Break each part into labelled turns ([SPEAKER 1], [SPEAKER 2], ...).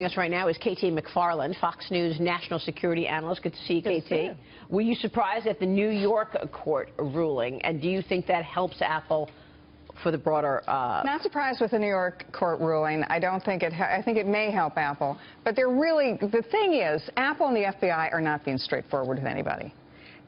[SPEAKER 1] Us right now is KT McFarland, Fox News national security analyst. Good to see you,
[SPEAKER 2] Good
[SPEAKER 1] KT.
[SPEAKER 2] to see you.
[SPEAKER 1] Were you surprised at the New York court ruling, and do you think that helps Apple for the broader?
[SPEAKER 2] Not surprised with the New York court ruling. I don't think I think it may help Apple, but the thing is, Apple and the FBI are not being straightforward with anybody.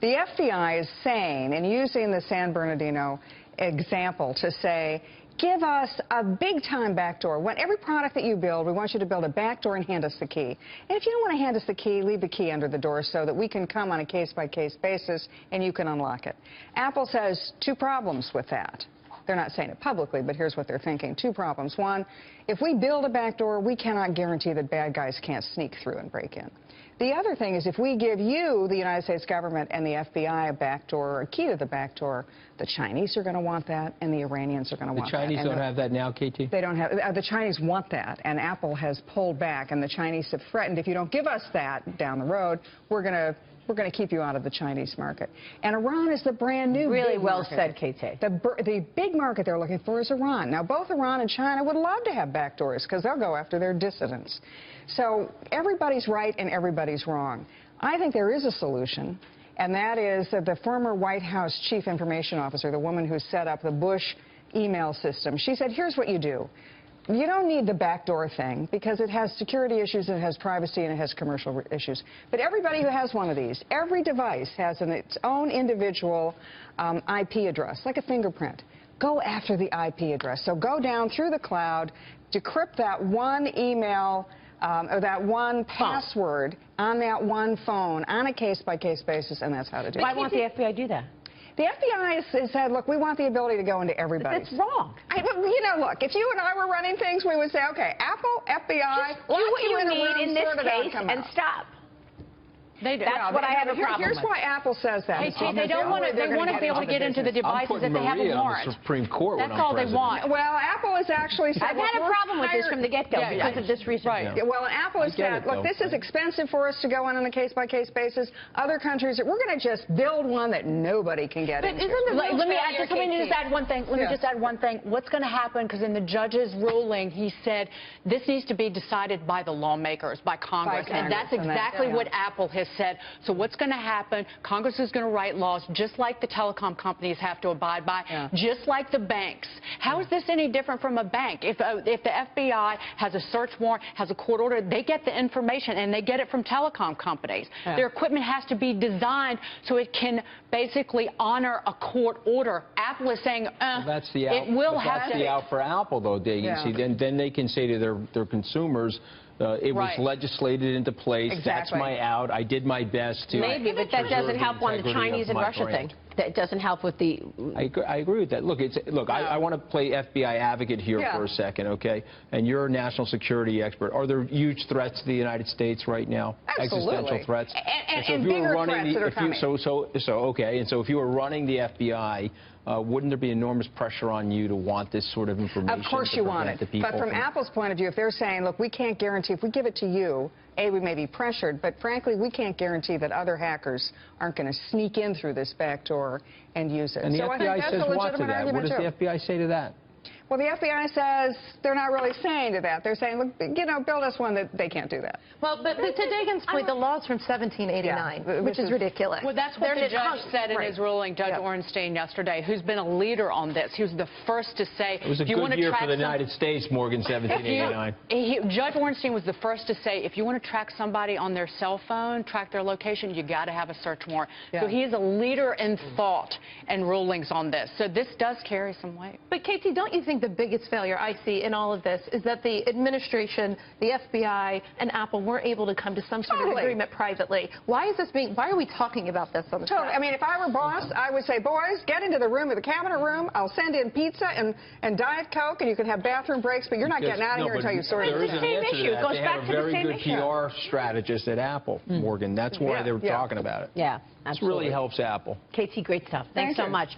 [SPEAKER 2] The FBI is saying and using the San Bernardino example to say, give us a big-time backdoor. When every product that you build, we want you to build a backdoor and hand us the key. And if you don't want to hand us the key, leave the key under the door so that we can come on a case-by-case basis and you can unlock it. Apple says two problems with that. They're not saying it publicly, but here's what they're thinking. Two problems. One, if we build a backdoor, we cannot guarantee that bad guys can't sneak through and break in. The other thing is if we give you, the United States government, and the FBI a backdoor or a key to the backdoor, the Chinese are going to want that and the Iranians are going to want that.
[SPEAKER 3] The Chinese don't have that now, KT?
[SPEAKER 2] They don't have. The Chinese want that, and Apple has pulled back, and the Chinese have threatened, if you don't give us that down the road, we're going to keep you out of the Chinese market. And Iran is the brand new
[SPEAKER 1] really
[SPEAKER 2] big
[SPEAKER 1] well
[SPEAKER 2] market.
[SPEAKER 1] said, KT.
[SPEAKER 2] The big market they're looking for is Iran. Now, both Iran and China would love to have backdoors because they'll go after their dissidents. So everybody's right and everybody's wrong. I think there is a solution, and that is that the former White House chief information officer, the woman who set up the Bush email system, she said, here's what you do. You don't need the backdoor thing because it has security issues, it has privacy, and it has commercial issues. But everybody who has one of these, every device has its own individual IP address, like a fingerprint. Go after the IP address. So go down through the cloud, decrypt that one email or that one password on that one phone on a case-by-case basis, and that's how to do it.
[SPEAKER 1] Why won't the FBI do that?
[SPEAKER 2] The FBI has said, look, we want the ability to go into everybody's.
[SPEAKER 1] That's wrong.
[SPEAKER 2] You know, look, if you and I were running things, we would say, okay, Apple, FBI,
[SPEAKER 1] just do what you need in this case and stop. That's what I have a problem
[SPEAKER 2] Here's
[SPEAKER 1] with.
[SPEAKER 2] why Apple says that.
[SPEAKER 4] They want to be able to get into the devices if they have a warrant.
[SPEAKER 3] On the Supreme Court.
[SPEAKER 4] That's all they want.
[SPEAKER 2] Well, Apple has actually said...
[SPEAKER 1] I've had a problem with this from the get-go because of this reason.
[SPEAKER 2] Right. Yeah. Well, Apple has said, look, this is expensive for us to go on a case-by-case basis. Other countries, we're going to just build one that nobody can get into.
[SPEAKER 4] Let me just add one thing. What's going to happen, because in the judge's ruling, he said this needs to be decided by the lawmakers, by Congress. And that's exactly what Apple has said. So what's going to happen? Congress is going to write laws just like the telecom companies have to abide by, just like the banks. How is this any different from a bank? If the FBI has a search warrant, has a court order, they get the information and they get it from telecom companies. Their equipment has to be designed so it can basically honor a court order. Apple is saying,
[SPEAKER 3] well, that's the out.
[SPEAKER 4] It will have
[SPEAKER 3] that's
[SPEAKER 4] to.
[SPEAKER 3] the out for Apple, though. They can see, then they can say to their consumers, it was legislated into place.
[SPEAKER 2] Exactly.
[SPEAKER 3] That's my out. I did my best to.
[SPEAKER 1] Maybe, but that doesn't help on the Chinese and Russia thing. That doesn't help with the.
[SPEAKER 3] I agree with that. Look, I want to play FBI advocate here for a second, okay? And you're a national security expert. Are there huge threats to the United States right now?
[SPEAKER 2] Absolutely.
[SPEAKER 3] Existential threats.
[SPEAKER 2] And bigger threats that are coming.
[SPEAKER 3] So if you were running the FBI, wouldn't there be enormous pressure on you to want this sort of information?
[SPEAKER 2] Of course you want it. But from Apple's point of view, if they're saying, look, we can't guarantee, if we give it to you, we may be pressured, but frankly, we can't guarantee that other hackers aren't going to sneak in through this back door and use it.
[SPEAKER 3] And the
[SPEAKER 2] so
[SPEAKER 3] FBI says what to that? What does the FBI say to that?
[SPEAKER 2] Well, the FBI says they're not really saying to that. They're saying, look, build us one that they can't do that.
[SPEAKER 5] Well, but to Dagan's point, the law's from 1789, which is ridiculous.
[SPEAKER 4] Well, that's what the judge said in his ruling, Judge Ornstein, yesterday, who's been a leader on this. He was the first to say,
[SPEAKER 3] it was a good year for the United States, Morgan, 1789.
[SPEAKER 4] Judge Ornstein was the first to say, if you want to track somebody on their cell phone, track their location, you got to have a search warrant. So he is a leader in thought and rulings on this. So this does carry some weight.
[SPEAKER 5] But Katie, don't you think the biggest failure I see in all of this is that the administration, the FBI, and Apple weren't able to come to some sort of agreement privately? Why are we talking about this on the
[SPEAKER 2] I mean, if I were boss, I would say, boys, get into the room, the cabinet room. I'll send in pizza and Diet Coke, and you can have bathroom breaks, but you're not getting out of here until you sort it out.
[SPEAKER 3] There is an answer to that. They have a very good PR strategist at Apple, Morgan. That's why they were talking about it.
[SPEAKER 1] Yeah,
[SPEAKER 3] absolutely. This really helps Apple.
[SPEAKER 1] KT, great stuff. Thanks so much.